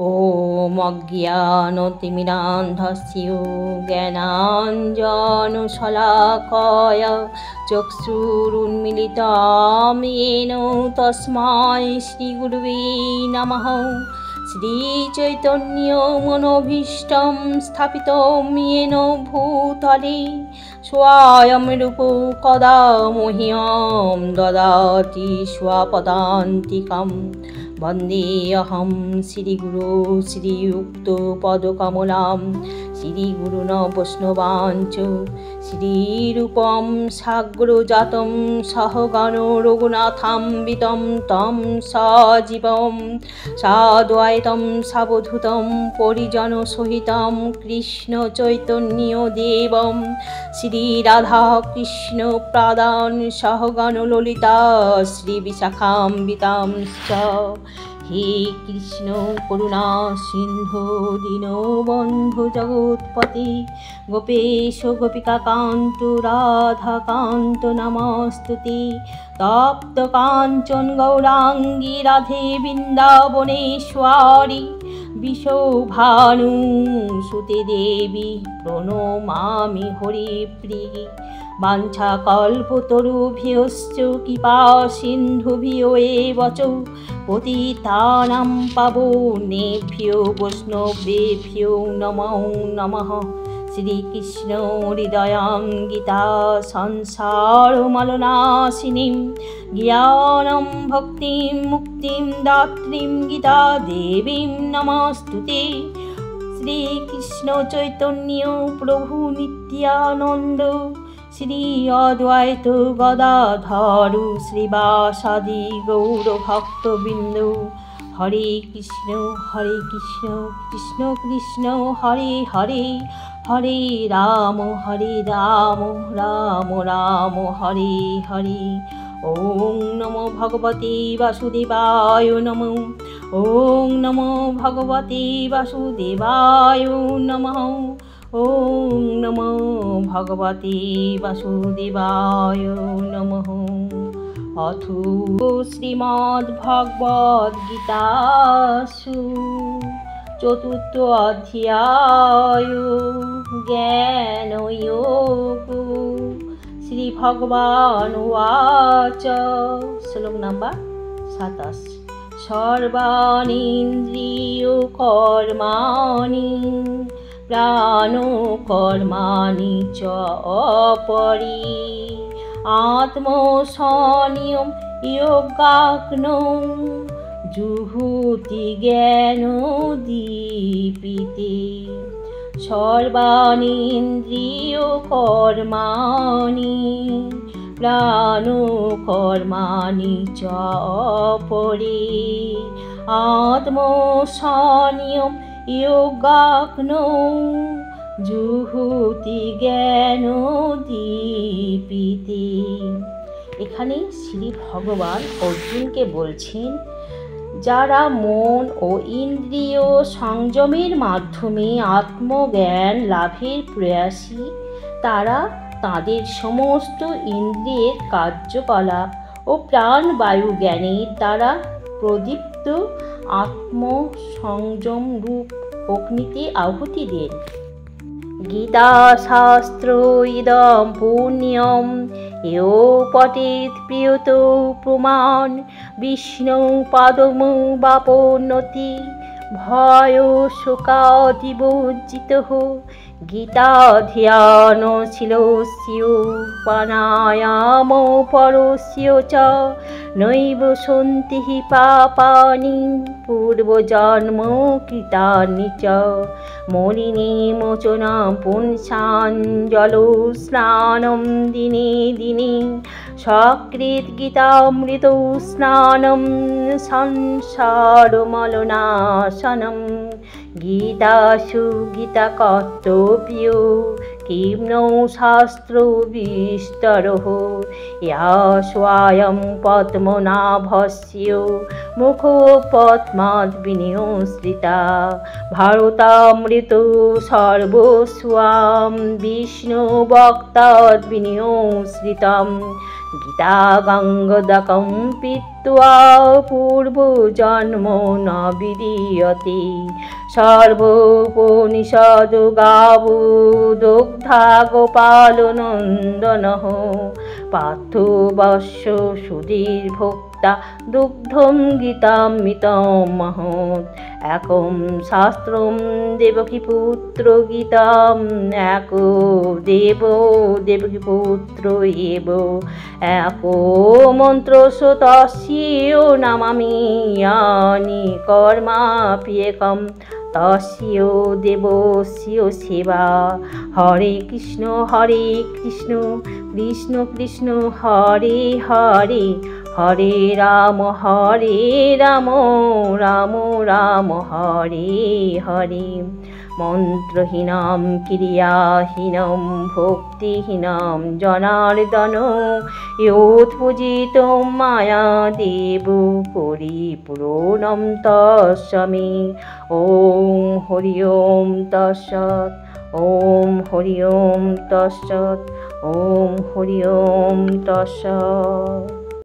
ॐ अज्ञानतिमिरान्धस्य ज्ञानाञ्जनशलाकय चक्षुरुन्मीलितं येन तस्मै श्रीगुरुवे नमः। श्रीचैतन्यमनोभीष्टं स्थापितं येन भूतले स्वयं रूप कदा मह्यं ददाति स्वपदान्तिकम्। वन्देऽहं श्रीगुरो श्रीयुक्तपदकमलं श्रीगुरुन् वैष्णवांश्च श्रीरूपं साग्रजातं सहगण रघुनाथान्वितं तं सजीवं साद्वैतं सावधूतं परिजनसहितं कृष्णचैतन्यदेवं श्रीराधाकृष्णपादान् सहगण ललिता श्रीविशाखान्वितांश्च। हे कृष्ण करुणा सिंधु दीनबन्धु जगत्पते गोपेश गोपिकाकान्त राधाकान्त नमस्तुते। तप्त काञ्चन गौरांगी राधे वृन्दावनेश्वरी विशोभानुसुते देवी प्रणमामि हरिप्रिये। वाञ्छाकल्पतरुभ्यश्च कृपा सिन्धुभ्यो एव च पतितानां पावनेभ्यो वैष्णवेभ्यो नमो नमः। श्रीकृष्ण हृदयं गीता संसारमलनाशिनीं ज्ञानं भक्तिं मुक्तिं दात्रीं गीता देवीं नमस्तुते। श्रीकृष्ण चैतन्य प्रभु नित्यानंद श्री अद्वैत गदाधर श्रीवासादि गौर भक्तबिंद। हरे कृष्ण कृष्ण कृष्ण हरे हरे हरे राम राम राम हरे हरे। ओं नमो भगवते वासुदेवाय नमः। ओं नमो भगवते वासुदेवाय नमः। ओं नमो भगवते वासुदेवाय नमः। अथो श्रीमद्भगवद्गीतासु चतुर्थ अध्याय ज्ञानयोगो। श्री भगवान उवाच। श्लोक नंबर 27। सर्वाणि इन्द्रियकर्माणि प्राणो कर्माणि च अपरि आत्मसंयम योगाग्नौ जुहुति ज्ञानोद्दीपिते। सर्वाणि इन्द्रियकर्माणि प्राणो कर्माणि च अपरि आत्मसंयम योगाग्नौ जुहुति ज्ञानोद्दीपिते। এখানে শ্রী ভগবান অর্জুনকে বলছেন, যারা মন ও ইন্দ্রিয় সংযমের মাধ্যমে আত্মজ্ঞান লাভের প্রয়াসী, তারা তাদের সমস্ত ইন্দ্রিয়ের কার্যকলাপ ও প্রাণবায়ু জ্ঞানের দ্বারা প্রদীপ্ত আত্মসংযম রূপ অগ্নিতে আহুতি দেন। গীতা শাস্ত্র ইদম পুণ্যম यो पठेत् प्रियतो प्रमाण विष्णु पादमुपापनोति भयो शोकादिवर्जितः। गीता ध्यानशीलस्य प्राणायामो परस्य च नैव सन्ति हि पापानि पूर्वजन्म कृतानि च। मलिनेमोचनं पुंसाञ्जलो स्नानं दिने दिने सकृत् गीतामृतो स्नानं संसारमलनाशनं। गीतासु गीताकर्तव्यो किं नो शास्त्रो विस्तरः या स्वयं पद्मनाभस्य मुखपद्माद् विनिश्रिता। भारतामृतो सर्वस्वां विष्णुभक्ताद् विनिश्रितं গীতাগঙ্গদকং পিত্বা পূর্বজন্ম ন বিদীয়তে সর্বোপনিষদো গাবো দুগ্ধা গোপালনন্দনঃ পার্থো বস্য সুধীর ভোক্তা দুগ্ধম গীতামৃতম মহৎ একম শাস্ত্রম দেবকীপুত্র গীতাম একো দেবকীপুত্র এব একো মন্ত্রস্য তস্যেয় নমামি ইয়ানি কর্মাপ্যেকম তস্য দেবস্য সেবা। হরে কৃষ্ণ কৃষ্ণ কৃষ্ণ হরে হরে হরে রাম রাম রাম হরে হরে। মন্ত্রহীনম ক্রিয়াহীনম ভক্তিহীনম জনার্দন ইয়োৎপূজিতো মায়া দেব পরিপূর্ণম তস্মে। ওম হরি ওম তৎসৎ ওম হরি ওম তৎসৎ ওম হরি ওম তৎসৎ।